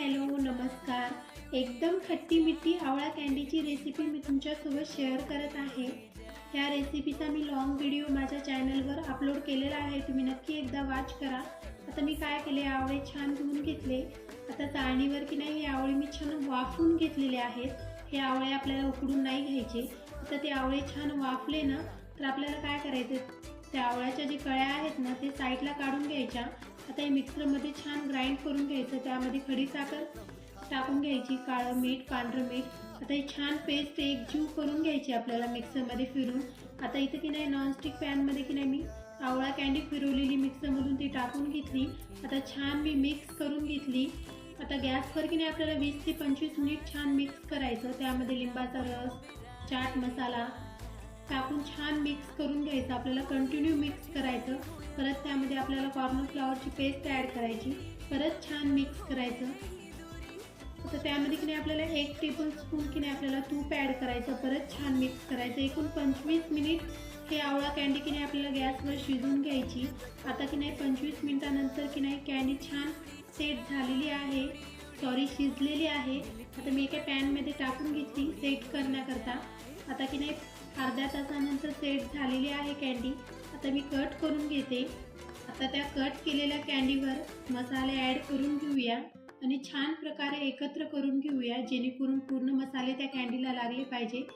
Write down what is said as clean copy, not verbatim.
Hello नमस्कार. एकदम खट्टी मिठी आवळा कँडीची रेसिपी मी तुमच्यासोबत शेअर करत आहे. ह्या रेसिपीचा मी लॉंग व्हिडिओ माझ्या चॅनलवर अपलोड केलेला आहे, तुम्ही नक्की एकदा वॉच करा. आता मी काय केले, आवळे छान धुवून घेतले. आता चाळणीवर की नाही हे आवळे मी छान वाफवून घेतलेले आहेत. हे आवळे आपल्याला उकडून नाही घ्यायचे. आता ते आवळे छान वाफले ना तर आपल्याला काय करायचं, त्या आवळ्याच्या जे कळ्या आहेत ना ते साईडला काढून घ्यायच्या. आता हे मिक्सरमध्ये छान ग्राइंड करून घ्यायचं. त्यामध्ये खडी साखर टाकून घ्यायची, काळं मीठ, पांढरं मीठ. आता ही छान पेस्ट एकजीव करून घ्यायची आपल्याला मिक्सरमध्ये फिरून. आता इथं की नाही नॉनस्टिक पॅनमध्ये की नाही मी आवळा कँडी फिरवलेली मिक्सरमधून ती टाकून घेतली. आता छान मी मिक्स करून घेतली. आता गॅसवर की नाही आपल्याला 20 ते 25 मिनिट छान मिक्स करायचं. त्यामध्ये लिंबाचा रस, चाट मसाला टाकून छान मिक्स करून घ्यायचं. आपल्याला कंटिन्यू मिक्स करायचं. परत त्यामध्ये आपल्याला कॉर्नफ्लॉवरची पेस्ट ॲड करायची. परत छान मिक्स करायचं. आता त्यामध्ये की नाही आपल्याला 1 टेबलस्पून की नाही आपल्याला तूप ॲड करायचं. परत छान मिक्स करायचं. एकूण 25 मिनिट हे आवळा कँडी की नाही आपल्याला गॅसवर शिजवून घ्यायची. आता की नाही 25 मिनिटानंतर की नाही कँडी छान सेट झालेली आहे, शिजलेली आहे. आता मी एका पॅनमध्ये टाकून घेतली सेट करण्याकरता. आता की नाही अर्ध्या तासानंतर सेट झालेली आहे कँडी. आता मी कट करून घेते. आता त्या कट केलेल्या कँडीवर मसाले ॲड करून घेऊया आणि छान प्रकारे एकत्र करून घेऊया, जेणेकरून पूर्ण मसाले त्या कँडीला लागले पाहिजे.